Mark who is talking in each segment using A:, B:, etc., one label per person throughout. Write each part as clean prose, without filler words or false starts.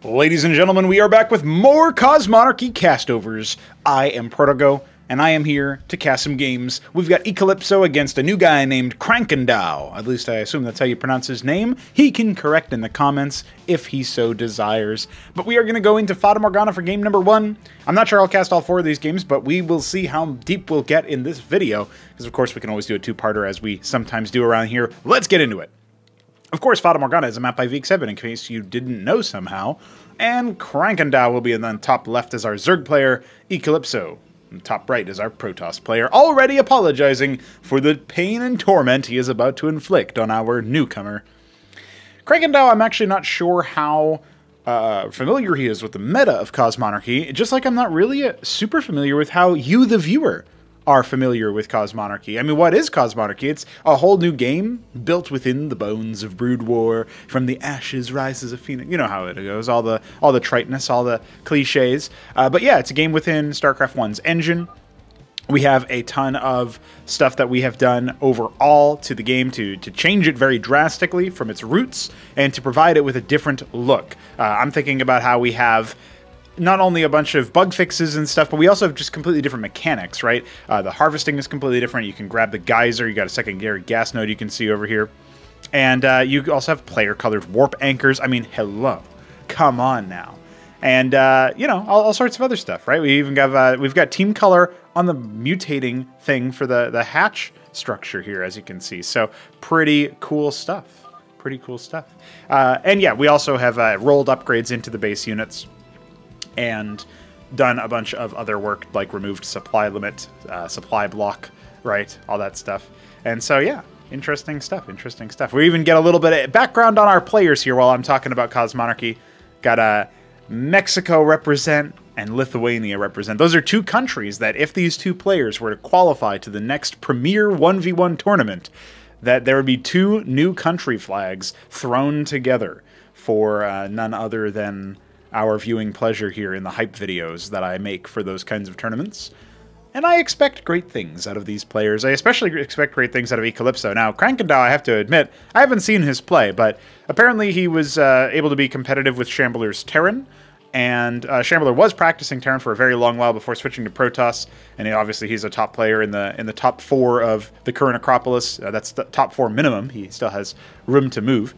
A: Ladies and gentlemen, we are back with more Cosmonarchy castovers. I am Protogo, and I am here to cast some games. We've got ECalipso against a new guy named Krankendau. At least I assume that's how you pronounce his name. He can correct in the comments if he so desires. But we are going to go into Fata Morgana for game number 1. I'm not sure I'll cast all 4 of these games, but we will see how deep we'll get in this video. Because of course we can always do a 2-parter as we sometimes do around here. Let's get into it. Of course, Fata Morgana is a map by ECalipso, in case you didn't know somehow. And Krankendau will be in the top left as our Zerg player, ECalipso. And top right is our Protoss player, already apologizing for the pain and torment he is about to inflict on our newcomer. Krankendau, I'm actually not sure how familiar he is with the meta of Cosmonarchy, just like I'm not really super familiar with how you, the viewer, are familiar with Cosmonarchy. I mean, what is Cosmonarchy? It's a whole new game built within the bones of Brood War. From the ashes rises a phoenix. You know how it goes. All the triteness, all the cliches. But yeah, it's a game within Starcraft 1's engine. We have a ton of stuff that we have done overall to the game to change it very drastically from its roots and to provide it with a different look. I'm thinking about how we have not only a bunch of bug fixes and stuff, but we also have just completely different mechanics, right? The harvesting is completely different. You can grab the geyser. You got a secondary gas node you can see over here. And you also have player-colored warp anchors. I mean, hello. Come on now. And, you know, all sorts of other stuff, right? We even got, we've got team color on the mutating thing for the hatch structure here, as you can see. So, pretty cool stuff. Pretty cool stuff. And, yeah, we also have rolled upgrades into the base units and done a bunch of other work, like removed supply limit, supply block, right? All that stuff. And so, yeah, interesting stuff, interesting stuff. We even get a little bit of background on our players here while I'm talking about Cosmonarchy. Got Mexico represent and Lithuania represent. Those are 2 countries that if these 2 players were to qualify to the next premier 1v1 tournament, that there would be 2 new country flags thrown together for none other than our viewing pleasure here in the hype videos that I make for those kinds of tournaments. And I expect great things out of these players. I especially expect great things out of ECalipso. Now, Krankendau, I have to admit, I haven't seen his play, but apparently he was able to be competitive with Shambler's Terran, and Shambler was practicing Terran for a very long while before switching to Protoss, and obviously he's a top player in the top 4 of the current Acropolis. That's the top 4 minimum. He still has room to move.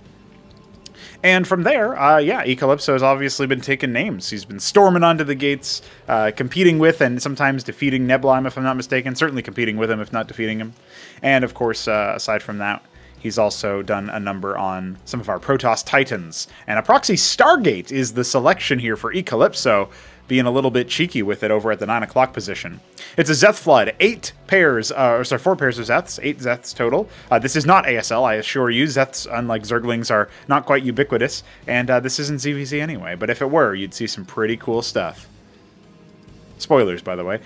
A: And from there, yeah, ECalipso has obviously been taking names. He's been storming onto the gates, competing with and sometimes defeating Nebulheim, if I'm not mistaken. Certainly competing with him, if not defeating him. And, of course, aside from that, he's also done a number on some of our Protoss Titans. And a proxy Stargate is the selection here for ECalipso, being a little bit cheeky with it over at the 9 o'clock position. It's a Zeth Flood, 4 pairs of Zeths, 8 Zeths total. This is not ASL, I assure you. Zeths, unlike Zerglings, are not quite ubiquitous, and this isn't ZVZ anyway, but if it were, you'd see some pretty cool stuff. Spoilers, by the way.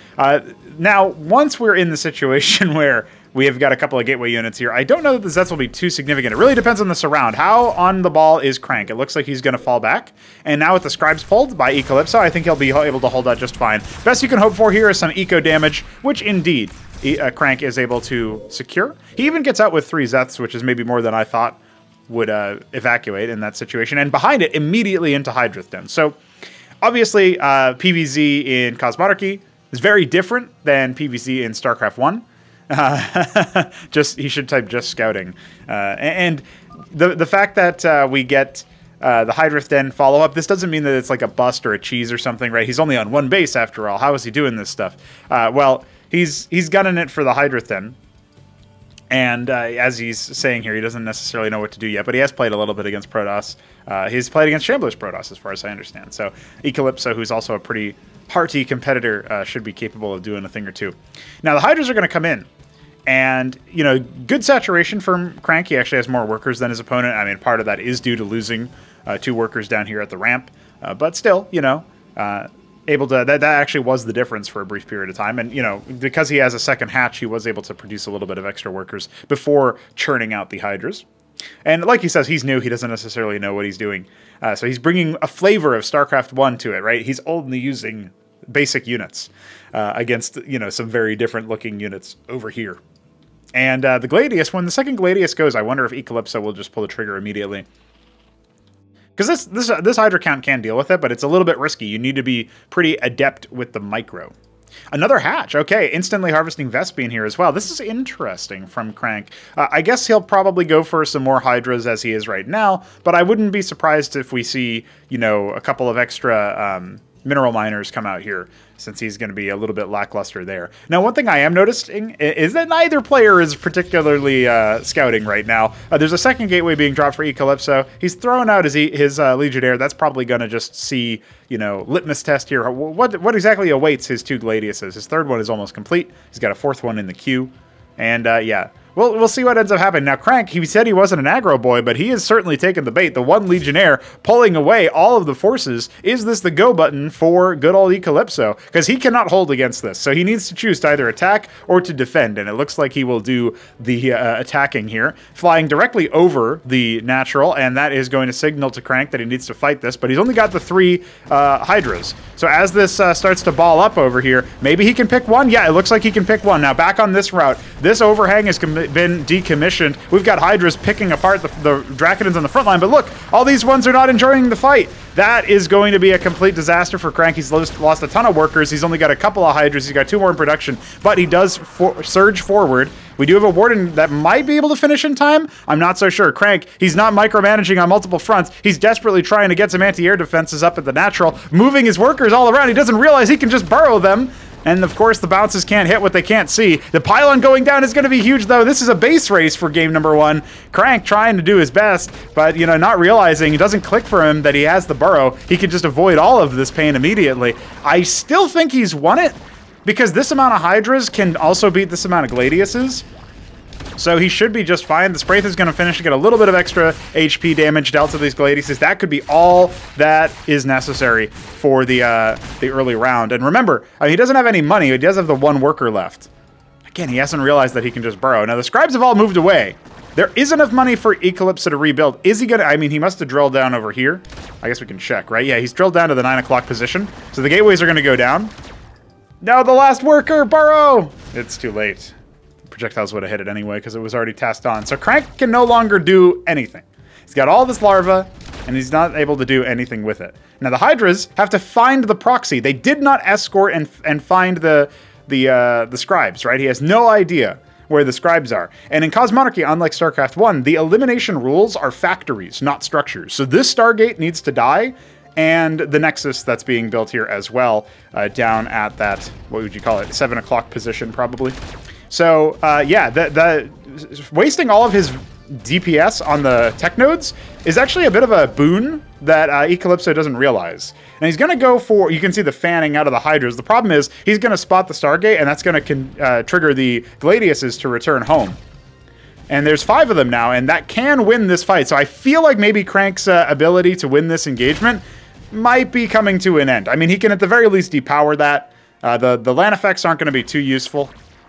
A: Now, once we're in the situation where we have got a couple of gateway units here, I don't know that the Zeths will be too significant. It really depends on the surround. How on the ball is Crank? It looks like he's going to fall back. And now with the Scribes pulled by ECalipso, I think he'll be able to hold out just fine. Best you can hope for here is some eco damage, which indeed Crank is able to secure. He even gets out with 3 Zeths, which is maybe more than I thought would evacuate in that situation. And behind it, immediately into Hydrith Den. So obviously, PvZ in Cosmonarchy is very different than PvZ in StarCraft 1. He should type just scouting. And the fact that we get the Hydrith Den follow-up, this doesn't mean that it's like a bust or a cheese or something, right? He's only on 1 base after all. How is he doing this stuff? Well, he's gunning it for the Hydrith Den. And as he's saying here, he doesn't necessarily know what to do yet, but he has played a little bit against Protoss. He's played against Shambler's Protoss, as far as I understand. So ECalipso, who's also a pretty hearty competitor, should be capable of doing a thing or 2. Now, the Hydras are going to come in. And, you know, good saturation from Crank. He actually has more workers than his opponent. I mean, part of that is due to losing 2 workers down here at the ramp. But still, you know, able to... That actually was the difference for a brief period of time. And, you know, because he has a second hatch, he was able to produce a little bit of extra workers before churning out the Hydras. And like he says, he's new. He doesn't necessarily know what he's doing. So he's bringing a flavor of StarCraft 1 to it, right? He's only using basic units against, you know, some very different looking units over here. And the Gladius, when the second Gladius goes, I wonder if ECalipso will just pull the trigger immediately. Because this Hydra count can deal with it, but it's a little bit risky. You need to be pretty adept with the micro. Another hatch. Okay, instantly harvesting Vespene here as well. This is interesting from Crank. I guess he'll probably go for some more Hydras as he is right now, but I wouldn't be surprised if we see, you know, a couple of extra mineral miners come out here, since he's going to be a little bit lackluster there. Now, one thing I am noticing is that neither player is particularly scouting right now. There's a second gateway being dropped for ECalipso. He's throwing out his Legionnaire. That's probably going to just see, you know, litmus test here. What exactly awaits his 2 Gladiuses? His 3rd one is almost complete. He's got a 4th one in the queue. And, yeah. We'll see what ends up happening. Now, Crank, he said he wasn't an aggro boy, but he has certainly taken the bait. The 1 Legionnaire pulling away all of the forces. Is this the go button for good old ECalipso? Because he cannot hold against this. So he needs to choose to either attack or to defend. And it looks like he will do the attacking here, flying directly over the natural. And that is going to signal to Crank that he needs to fight this. But he's only got the 3 Hydras. So as this starts to ball up over here, maybe he can pick one. Yeah, it looks like he can pick one. Now, back on this route, this overhang is been decommissioned. We've got Hydras picking apart the Drakodons on the front line, but look, all these ones are not enjoying the fight. That is going to be a complete disaster for Crank. He's lost a ton of workers. He's only got a couple of Hydras. He's got 2 more in production, but he does surge forward. We do have a Warden that might be able to finish in time. I'm not so sure. Crank, he's not micromanaging on multiple fronts. He's desperately trying to get some anti-air defenses up at the natural, moving his workers all around. He doesn't realize he can just burrow them. And, of course, the bounces can't hit what they can't see. The pylon going down is going to be huge, though. This is a base race for game number 1. Crank trying to do his best, but, you know, not realizing it doesn't click for him that he has the burrow. He can just avoid all of this pain immediately. I still think he's won it, because this amount of Hydras can also beat this amount of Gladiuses. So he should be just fine. The Spraith is going to finish and get a little bit of extra HP damage dealt to these Gladiuses. That could be all that is necessary for the early round. And remember, I mean, he doesn't have any money. He does have the 1 worker left. Again, he hasn't realized that he can just burrow. Now, the Scribes have all moved away. There is enough money for ECalipso to rebuild. Is he going to... I mean, he must have drilled down over here. I guess we can check, right? Yeah, he's drilled down to the 9 o'clock position. So the gateways are going to go down. Now the last worker, burrow! It's too late. Projectiles would have hit it anyway because it was already tasked on. So Crank can no longer do anything. He's got all this larva, and he's not able to do anything with it. Now the Hydras have to find the proxy. They did not escort and find the Scribes, right? He has no idea where the Scribes are. And in Cosmonarchy, unlike Starcraft 1, the elimination rules are factories, not structures. So this Stargate needs to die, and the Nexus that's being built here as well, down at that, what would you call it, 7 o'clock position probably. So, yeah, wasting all of his DPS on the tech nodes is actually a bit of a boon that ECalipso doesn't realize. And he's going to go for, you can see the fanning out of the Hydras. The problem is he's going to spot the Stargate, and that's going to trigger the Gladiuses to return home. And there's 5 of them now, and that can win this fight. So I feel like maybe Crank's ability to win this engagement might be coming to an end. I mean, he can at the very least depower that. The land effects aren't going to be too useful.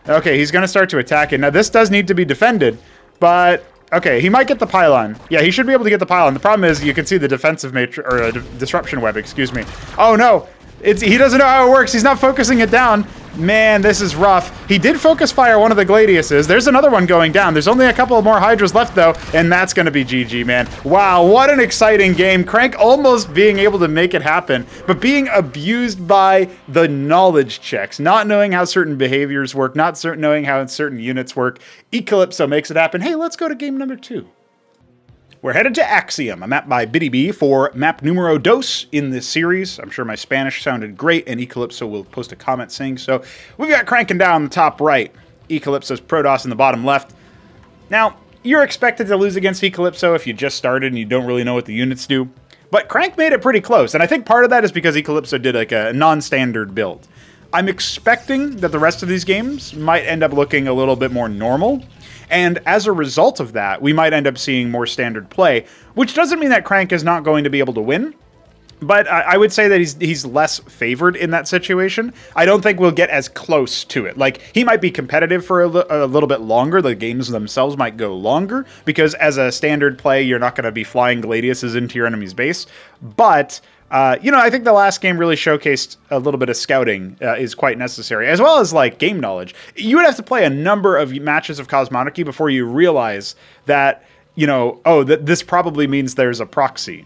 A: Okay, he's going to start to attack it. Now, this does need to be defended, but... Okay, he might get the pylon. Yeah, he should be able to get the pylon. The problem is you can see the defensive matrix, or disruption web, excuse me. Oh, no. He doesn't know how it works. He's not focusing it down. Man, this is rough. He did focus fire one of the Gladiuses. There's another one going down. There's only a couple of more Hydras left, though, and that's going to be GG, man. Wow, what an exciting game. Crank almost being able to make it happen, but being abused by the knowledge checks, not knowing how certain behaviors work, not knowing how certain units work. ECalipso makes it happen. Hey, let's go to game number 2. We're headed to Axiom, a map by Biddy B for map numero dos in this series. I'm sure my Spanish sounded great, and ECalipso will post a comment saying so. We've got Krankendau in the top right, ECalipso's Protoss in the bottom left. Now, you're expected to lose against ECalipso if you just started and you don't really know what the units do. But Crank made it pretty close, and I think part of that is because ECalipso did like a non-standard build. I'm expecting that the rest of these games might end up looking a little bit more normal. And as a result of that, we might end up seeing more standard play, which doesn't mean that Crank is not going to be able to win. But I would say that he's less favored in that situation. I don't think we'll get as close to it. Like, he might be competitive for a little bit longer. The games themselves might go longer, because as a standard play, you're not going to be flying Gladiuses into your enemy's base. But... you know, I think the last game really showcased a little bit of scouting is quite necessary, as well as, like, game knowledge. You would have to play a number of matches of Cosmonarchy before you realize that, you know, oh, this probably means there's a proxy.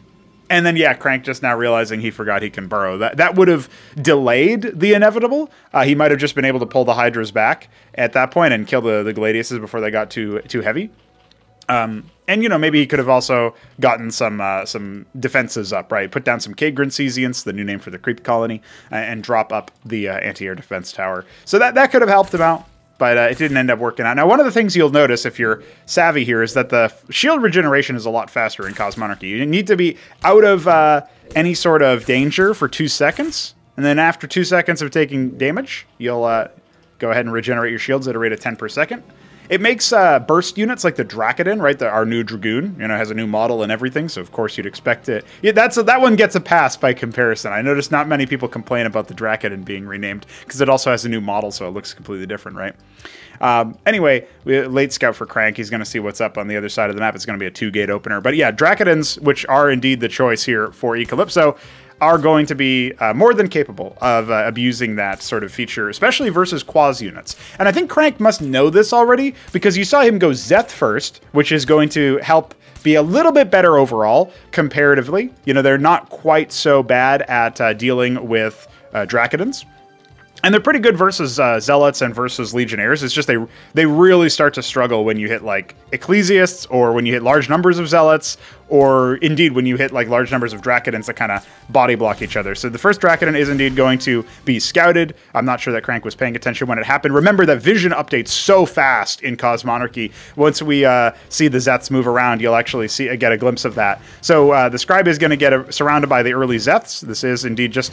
A: And then, yeah, Crank just now realizing he forgot he can burrow. That would have delayed the inevitable. He might have just been able to pull the Hydras back at that point and kill the Gladiuses before they got too heavy. And, you know, maybe he could have also gotten some defenses up, right? Put down some Kagran Cesients, the new name for the creep colony, and drop up the anti-air defense tower. So that could have helped him out. But it didn't end up working out. Now, one of the things you'll notice if you're savvy here is that the shield regeneration is a lot faster in Cosmonarchy. You need to be out of any sort of danger for 2 seconds. And then after 2 seconds of taking damage, you'll go ahead and regenerate your shields at a rate of 10 per second. It makes burst units like the Drakadin, right? Our new Dragoon, you know, has a new model and everything. So, of course, you'd expect it. Yeah, that one gets a pass by comparison. I noticed not many people complain about the Drakadin being renamed because it also has a new model, so it looks completely different, right? Anyway, late scout for Crank. He's going to see what's up on the other side of the map. It's going to be a 2-gate opener. But yeah, Drakadins, which are indeed the choice here for ECalipso, are going to be more than capable of abusing that sort of feature, especially versus Quas units. And I think Crank must know this already, because you saw him go Zeth first, which is going to help be a little bit better overall, comparatively. You know, they're not quite so bad at dealing with Drakadins. And they're pretty good versus Zealots and versus Legionnaires. It's just they really start to struggle when you hit, like, Ecclesiasts, or when you hit large numbers of Zealots, or indeed when you hit like large numbers of Drakadins that kind of body block each other. So the first Drakadin is indeed going to be scouted. I'm not sure that Crank was paying attention when it happened. Remember that vision updates so fast in Cosmonarchy. Once we see the Zeths move around, you'll actually get a glimpse of that. So the Scribe is going to get surrounded by the early Zeths. This is indeed just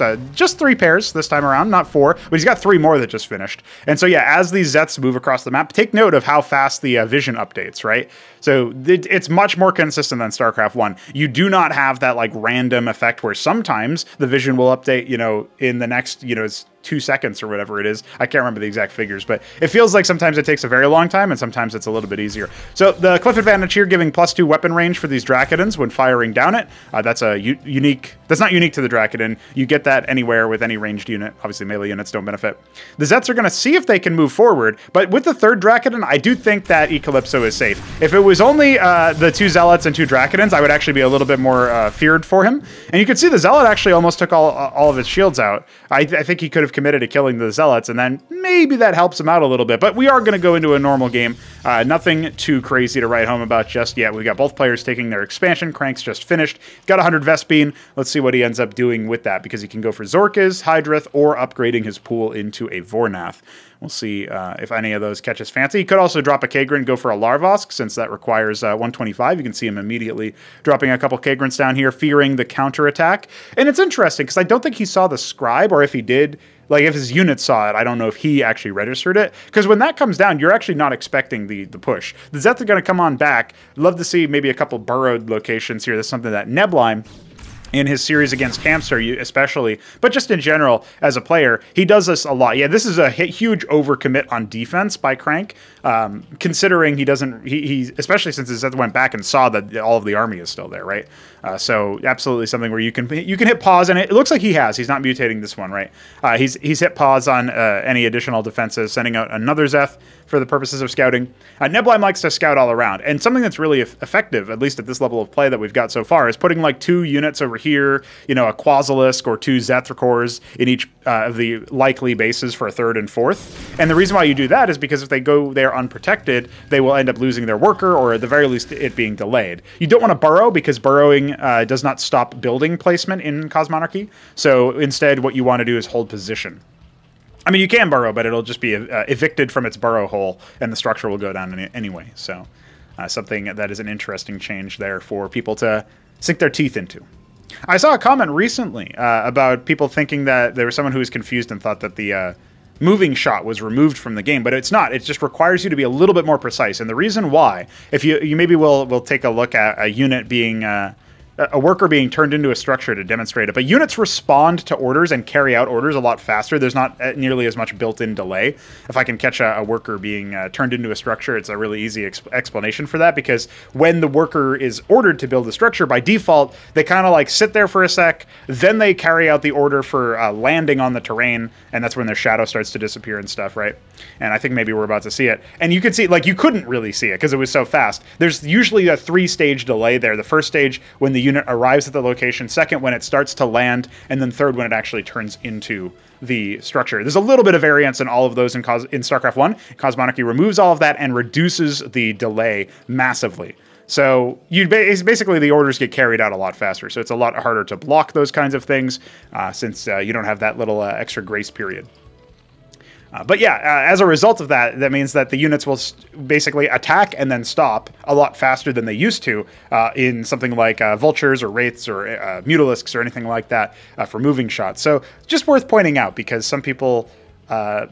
A: 3 pairs this time around, not 4, but he's got 3 more that just finished. And so yeah, as these Zeths move across the map, take note of how fast the vision updates, right? So it's much more consistent than StarCraft 1. You do not have that like random effect where sometimes the vision will update, you know, in the next, you know, it's 2 seconds or whatever it is. I can't remember the exact figures, but it feels like sometimes it takes a very long time and sometimes it's a little bit easier. So the cliff advantage here, giving +2 weapon range for these Drakadins when firing down it. That's a unique, that's not unique to the Drakadin. You get that anywhere with any ranged unit. Obviously melee units don't benefit. The Zets are going to see if they can move forward, but with the 3rd Drakadin, I do think that ECalipso is safe. If it was only the 2 Zealots and 2 Drakadins, I would actually be a little bit more feared for him. And you can see the Zealot actually almost took all of his shields out. I think he could have committed to killing the Zealots, and then maybe that helps him out a little bit. But we are going to go into a normal game. Nothing too crazy to write home about just yet. We've got both players taking their expansion. Crank's just finished. Got 100 Vespene. Let's see what he ends up doing with that, because he can go for Zorkaz, Hydrith, or upgrading his pool into a Vornath. We'll see if any of those catches fancy. He could also drop a Kagran, go for a Larvosk, since that requires 125. You can see him immediately dropping a couple Kagrans down here, fearing the counterattack. And it's interesting, because I don't think he saw the Scribe, or if he did, like if his unit saw it, I don't know if he actually registered it. Because when that comes down, you're actually not expecting the push. The Zeth are going to come on back. Love to see maybe a couple burrowed locations here. That's something that Neblime, in his series against Campster especially, but just in general as a player, he does this a lot. Yeah, this is a huge overcommit on defense by Crank, considering he doesn't, he especially since his Zeth went back and saw that all of the army is still there, right? So absolutely something where you can hit pause, and it looks like he has. He's not mutating this one, right? He's hit pause on any additional defenses, sending out another Zeth for the purposes of scouting. Neblime likes to scout all around, and something that's really effective, at least at this level of play that we've got so far, is putting like 2 units over here, you know, a Quasilisk or 2 Zethrakors in each of the likely bases for a 3rd and 4th. And the reason why you do that is because if they go there unprotected, they will end up losing their worker, or at the very least it being delayed. You don't want to burrow, because burrowing does not stop building placement in Cosmonarchy. So instead what you want to do is hold position. I mean, you can burrow, but it'll just be evicted from its burrow hole, and the structure will go down anyway. So something that is an interesting change there for people to sink their teeth into. I saw a comment recently about people thinking that there was someone who was confused and thought that the moving shot was removed from the game, but it's not. It just requires you to be a little bit more precise. And the reason why, if you maybe we'll take a look at a unit being a worker being turned into a structure to demonstrate it. But units respond to orders and carry out orders a lot faster. There's not nearly as much built-in delay. If I can catch a worker being turned into a structure, it's a really easy explanation for that, because when the worker is ordered to build a structure, by default, they kind of like sit there for a sec, then they carry out the order for landing on the terrain, and that's when their shadow starts to disappear and stuff, right? And I think maybe we're about to see it. And you could see, like, you couldn't really see it because it was so fast. There's usually a 3-stage delay there. The first stage, when the unit unit arrives at the location, second when it starts to land, and then third when it actually turns into the structure. There's a little bit of variance in all of those in StarCraft 1. Cosmonarchy removes all of that and reduces the delay massively. So basically the orders get carried out a lot faster. So it's a lot harder to block those kinds of things since you don't have that little extra grace period. But yeah, as a result of that, that means that the units will basically attack and then stop a lot faster than they used to in something like vultures or wraiths or mutalisks or anything like that for moving shots. So just worth pointing out, because some people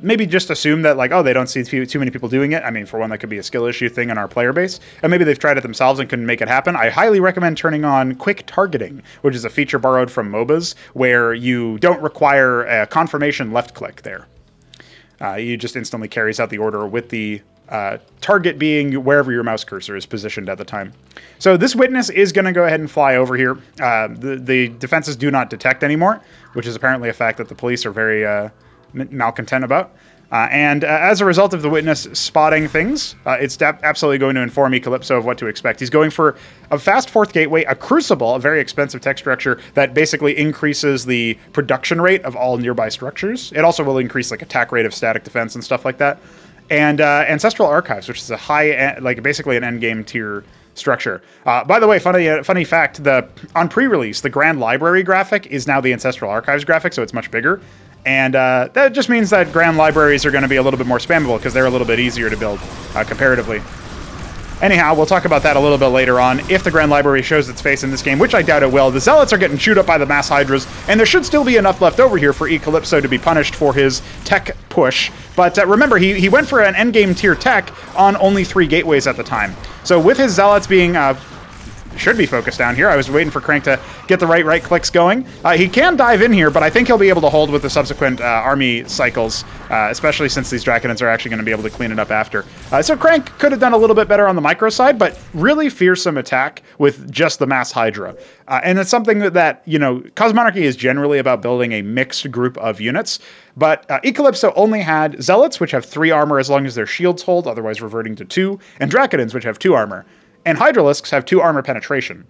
A: maybe just assume that, like, oh, they don't see too many people doing it. I mean, for one, that could be a skill issue thing in our player base. And maybe they've tried it themselves and couldn't make it happen. I highly recommend turning on quick targeting, which is a feature borrowed from MOBAs, where you don't require a confirmation left click there. You just instantly carries out the order with the target being wherever your mouse cursor is positioned at the time. So this witness is going to go ahead and fly over here. The defenses do not detect anymore, which is apparently a fact that the police are very malcontent about. And as a result of the witness spotting things, it's absolutely going to inform ECalipso of what to expect. He's going for a fast fourth gateway, a crucible, a very expensive tech structure that basically increases the production rate of all nearby structures. It also will increase like attack rate of static defense and stuff like that. And Ancestral Archives, which is a high, like basically an endgame tier structure. By the way, funny fact, on pre-release, the Grand Library graphic is now the Ancestral Archives graphic, so it's much bigger. And that just means that Grand Libraries are going to be a little bit more spammable because they're a little bit easier to build comparatively. Anyhow, we'll talk about that a little bit later on. If the Grand Library shows its face in this game, which I doubt it will, the Zealots are getting chewed up by the mass Hydras, and there should still be enough left over here for ECalipso to be punished for his tech push. But remember, he went for an endgame tier tech on only 3 gateways at the time. So with his Zealots being should be focused down here. I was waiting for Crank to get the right clicks going. He can dive in here, but I think he'll be able to hold with the subsequent army cycles, especially since these Draconans are actually going to be able to clean it up after. So Crank could have done a little bit better on the micro side, but really fearsome attack with just the mass Hydra. And it's something that, you know, Cosmonarchy is generally about building a mixed group of units, but ECalipso only had Zealots, which have 3 armor as long as their shields hold, otherwise reverting to 2, and Draconans, which have 2 armor. And Hydralisks have 2 armor penetration.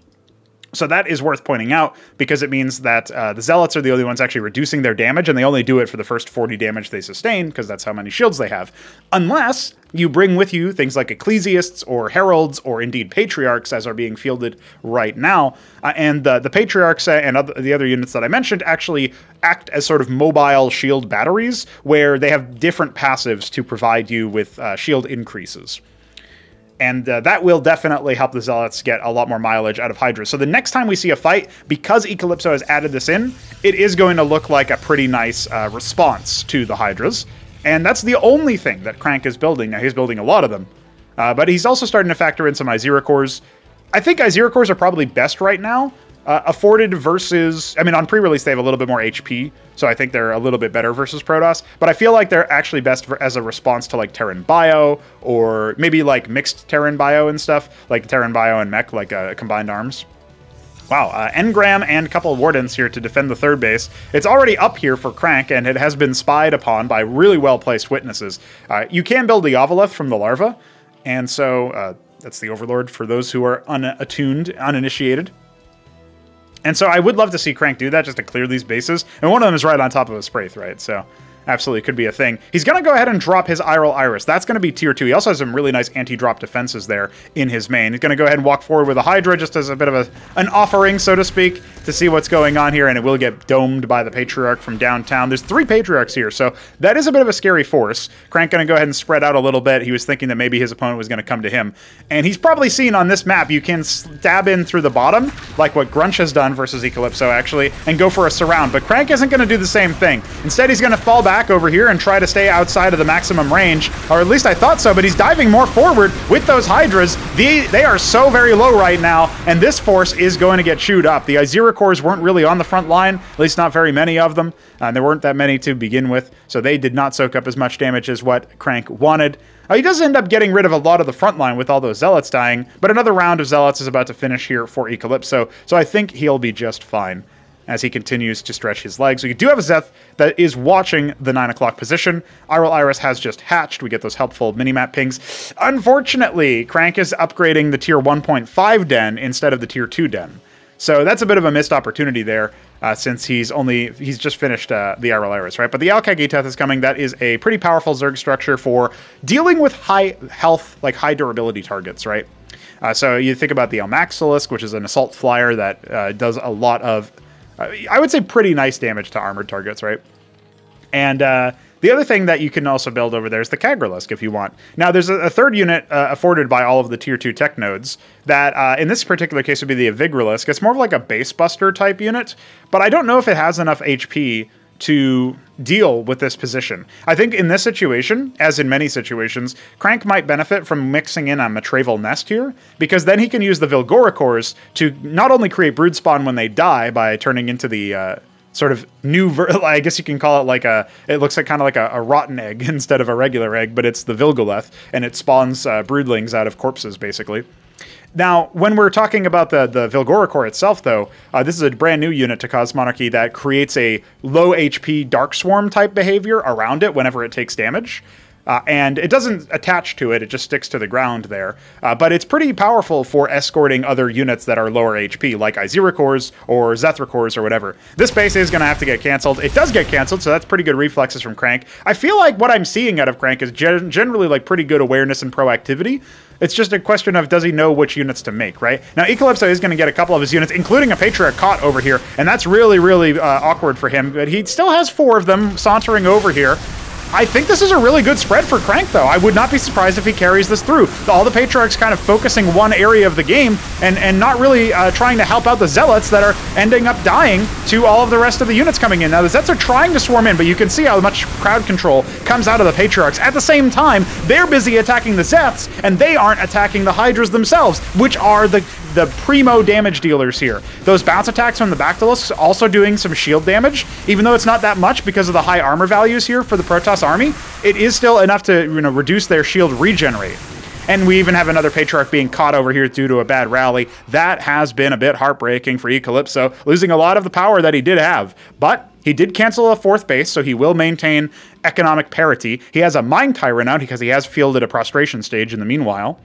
A: So that is worth pointing out, because it means that the Zealots are the only ones actually reducing their damage, and they only do it for the first 40 damage they sustain, because that's how many shields they have. Unless you bring with you things like Ecclesiasts, or Heralds, or indeed Patriarchs, as are being fielded right now. And the Patriarchs and the other units that I mentioned actually act as sort of mobile shield batteries, where they have different passives to provide you with shield increases. And that will definitely help the Zealots get a lot more mileage out of Hydra. So the next time we see a fight, because ECalipso has added this in, it is going to look like a pretty nice response to the Hydras. And that's the only thing that Crank is building. Now, he's building a lot of them. But he's also starting to factor in some Izira cores. I think Izira cores are probably best right now. Afforded versus, I mean, on pre-release they have a little bit more HP, so I think they're a little bit better versus Protoss, but I feel like they're actually best as a response to like Terran Bio, or maybe like mixed Terran Bio and stuff, like Terran Bio and Mech, like combined arms. Wow, Engram and a couple of Wardens here to defend the 3rd base. It's already up here for Crank, and it has been spied upon by really well-placed witnesses. You can build the Ovalith from the larva, and so that's the Overlord for those who are unattuned, uninitiated. And so I would love to see Crank do that just to clear these bases. And one of them is right on top of a Spraith, right? So absolutely could be a thing. He's going to go ahead and drop his Iral Iris. That's going to be tier 2. He also has some really nice anti-drop defenses there in his main. He's going to go ahead and walk forward with a Hydra just as a bit of an offering, so to speak, to see what's going on here. And it will get domed by the Patriarch from downtown. There's 3 Patriarchs here, so that is a bit of a scary force. Crank going to go ahead and spread out a little bit. He was thinking that maybe his opponent was going to come to him. And he's probably seen on this map, you can stab in through the bottom, like what Grunch has done versus ECalipso, actually, and go for a surround. But Crank isn't going to do the same thing. Instead, he's going to fall back over here and try to stay outside of the maximum range, or at least I thought so, but he's diving more forward with those Hydras. They are so very low right now, and this force is going to get chewed up. The Izira cores weren't really on the front line, at least not very many of them. There weren't that many to begin with, so they did not soak up as much damage as what Crank wanted. He does end up getting rid of a lot of the front line with all those Zealots dying, but another round of Zealots is about to finish here for ECalipso, so I think he'll be just fine as he continues to stretch his legs. We do have a Zeth that is watching the 9 o'clock position. Iral Iris has just hatched. We get those helpful minimap pings. Unfortunately, Crank is upgrading the tier 1.5 den instead of the tier 2 den. So that's a bit of a missed opportunity there, since he's just finished the Iral Iris, right? But the Alkagiteth is coming. That is a pretty powerful Zerg structure for dealing with high health, like high durability targets, right? So you think about the Almaxilisk, which is an assault flyer that does a lot of, I would say, pretty nice damage to armored targets, right? And the other thing that you can also build over there is the Kagralisk if you want. Now, there's a third unit afforded by all of the Tier 2 tech nodes that, in this particular case, would be the Avigralisk. It's more of like a base buster type unit, but I don't know if it has enough HP to deal with this position. I think in this situation, as in many situations, Crank might benefit from mixing in a Matraval Nest here, because then he can use the Vilgoricores to not only create brood spawn when they die by turning into the sort of new, I guess you can call it like it looks like kind of like a rotten egg instead of a regular egg, but it's the Vilgaleth, and it spawns broodlings out of corpses, basically. Now, when we're talking about the Vilgoricore itself, though, this is a brand new unit to Cosmonarchy that creates a low HP Dark Swarm type behavior around it whenever it takes damage. And it doesn't attach to it, it just sticks to the ground there. But it's pretty powerful for escorting other units that are lower HP, like Iziricores or Zethicores or whatever. This base is going to have to get canceled. It does get canceled, so that's pretty good reflexes from Crank. I feel like what I'm seeing out of Crank is generally like pretty good awareness and proactivity. It's just a question of, does he know which units to make, right? Now, ECalipso is going to get a couple of his units, including a Patriarch Cot over here, and that's really, really awkward for him. But he still has 4 of them sauntering over here. I think this is a really good spread for Crank, though. I would not be surprised if he carries this through. All the Patriarchs kind of focusing one area of the game and not really trying to help out the Zealots that are ending up dying to all of the rest of the units coming in. Now, the Zets are trying to swarm in, but you can see how much crowd control comes out of the Patriarchs. At the same time, they're busy attacking the Zeths, and they aren't attacking the Hydras themselves, which are the primo damage dealers here. Those bounce attacks from the Bactylisks also doing some shield damage, even though it's not that much because of the high armor values here for the Protoss army. It is still enough to, reduce their shield regenerate. And we even have another Patriarch being caught over here due to a bad rally. That has been a bit heartbreaking for ECalipso, losing a lot of the power that he did have. But he did cancel a 4th base, so he will maintain economic parity. He has a Mind Tyrant out because he has fielded a prostration stage in the meanwhile.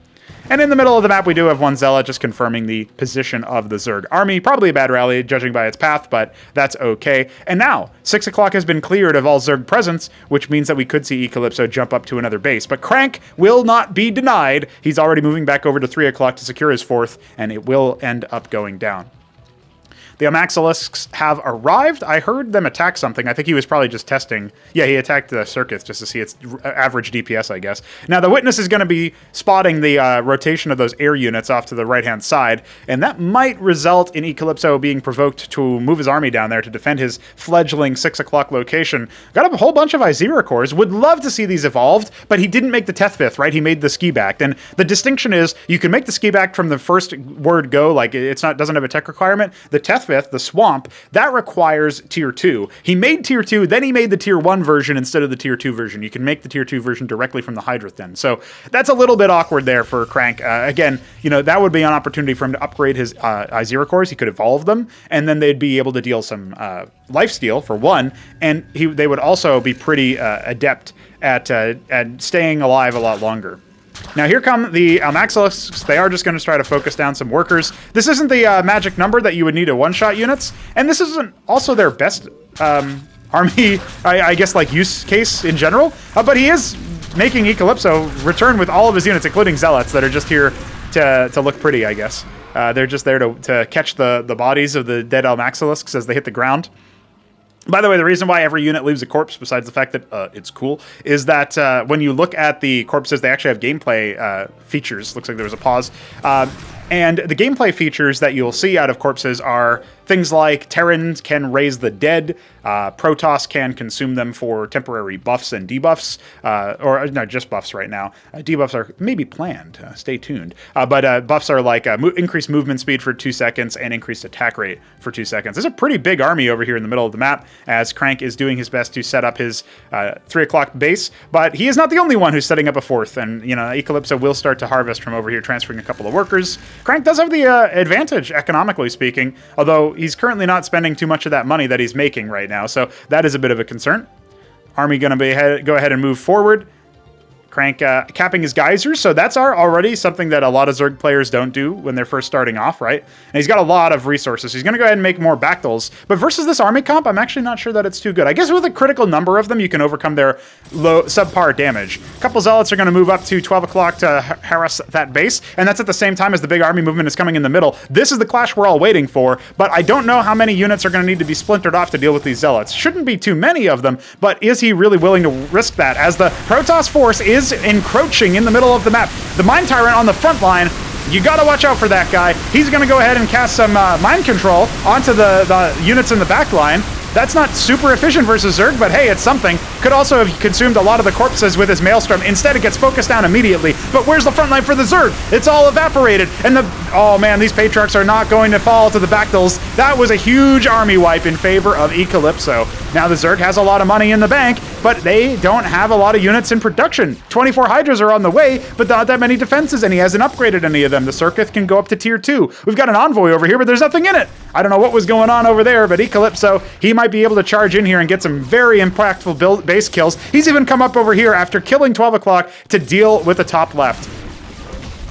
A: And in the middle of the map, we do have one Zealot just confirming the position of the Zerg army. Probably a bad rally, judging by its path, but that's okay. And now, 6 o'clock has been cleared of all Zerg presence, which means that we could see ECalipso jump up to another base. But Crank will not be denied. He's already moving back over to 3 o'clock to secure his 4th, and it will end up going down. The Amaxilisks have arrived. I heard them attack something. I think he was probably just testing. Yeah, he attacked the Circuits just to see its average DPS, I guess. Now, the Witness is going to be spotting the rotation of those air units off to the right-hand side, and that might result in ECalipso being provoked to move his army down there to defend his fledgling 6 o'clock location. Got a whole bunch of Iziricores. Would love to see these evolved, but he didn't make the Tethvith, right? He made the Ski-Backed, and the distinction is you can make the Ski-Backed from the first word go, like doesn't have a tech requirement. The Tethvith, the Swamp, that requires Tier 2. He made Tier 2, then he made the Tier 1 version instead of the Tier 2 version. You can make the Tier 2 version directly from the Hydrith then. So that's a little bit awkward there for Crank. Again, that would be an opportunity for him to upgrade his Iziricores. He could evolve them, and then they'd be able to deal some lifesteal for one, and they would also be pretty adept at staying alive a lot longer. Now here come the Maxilisks. They are just going to try to focus down some workers. This isn't the magic number that you would need to one-shot units, and this isn't also their best army, I guess, like use case in general. But he is making ECalipso return with all of his units, including Zealots, that are just here to look pretty, I guess. They're just there to catch the bodies of the dead Maxilisks as they hit the ground. By the way, the reason why every unit leaves a corpse, besides the fact that it's cool, is that when you look at the corpses, they actually have gameplay features. Looks like there was a pause. And the gameplay features that you'll see out of corpses are things like Terrans can raise the dead, Protoss can consume them for temporary buffs and debuffs, or no, just buffs right now. Debuffs are maybe planned, stay tuned. But buffs are like increased movement speed for 2 seconds and increased attack rate for 2 seconds. There's a pretty big army over here in the middle of the map as Crank is doing his best to set up his 3 o'clock base, but he is not the only one who's setting up a 4th, and ECalipso will start to harvest from over here, transferring a couple of workers. Crank does have the advantage, economically speaking, although he's currently not spending too much of that money that he's making right now, so that is a bit of a concern. Army going to go ahead and move forward. Crank capping his geysers, so that's already something that a lot of Zerg players don't do when they're first starting off, right? And he's got a lot of resources. He's going to go ahead and make more Bactals, but versus this army comp, I'm actually not sure that it's too good. I guess with a critical number of them, you can overcome their low subpar damage. A couple Zealots are going to move up to 12 o'clock to harass that base, and that's at the same time as the big army movement is coming in the middle. This is the clash we're all waiting for, but I don't know how many units are going to need to be splintered off to deal with these Zealots. Shouldn't be too many of them, but is he really willing to risk that, as the Protoss force is encroaching in the middle of the map? The Mind Tyrant on the front line, you gotta watch out for that guy. He's gonna go ahead and cast some mind control onto the units in the back line. That's not super efficient versus Zerg, but hey, it's something. Could also have consumed a lot of the corpses with his Maelstrom. Instead, it gets focused down immediately. But where's the front line for the Zerg? It's all evaporated. And oh man, these Patriarchs are not going to fall to the Bactals. That was a huge army wipe in favor of ECalipso. Now the Zerg has a lot of money in the bank, but they don't have a lot of units in production. 24 Hydras are on the way, but not that many defenses, and he hasn't upgraded any of them. The Circuit can go up to tier 2. We've got an Envoy over here, but there's nothing in it. I don't know what was going on over there, but ECalipso, he might be able to charge in here and get some very impactful base kills. He's even come up over here after killing 12 o'clock to deal with the top left.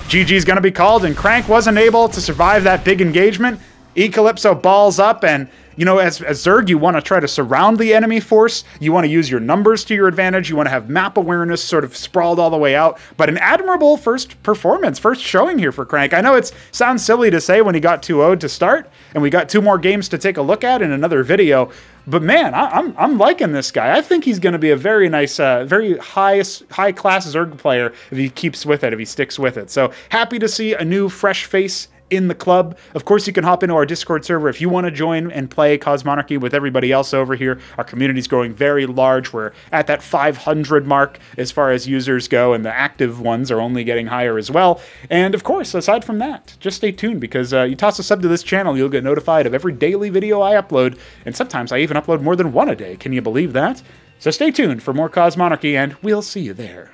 A: GG's gonna be called, and Crank wasn't able to survive that big engagement. ECalipso balls up, and you know, as Zerg, you want to try to surround the enemy force. You want to use your numbers to your advantage. You want to have map awareness sort of sprawled all the way out. But an admirable first performance, first showing here for Crank. I know it sounds silly to say when he got 2-0 to start, and we got 2 more games to take a look at in another video. But man, I'm liking this guy. I think he's going to be a very nice, very high-class Zerg player if he keeps with it, if he sticks with it. So happy to see a new, fresh face in the club. Of course, you can hop into our Discord server if you want to join and play Cosmonarchy with everybody else over here. Our community's growing very large. We're at that 500 mark as far as users go, and the active ones are only getting higher as well. And of course, aside from that, just stay tuned, because you toss a sub to this channel, you'll get notified of every daily video I upload, and sometimes I even upload more than one a day. Can you believe that? So stay tuned for more Cosmonarchy, and we'll see you there.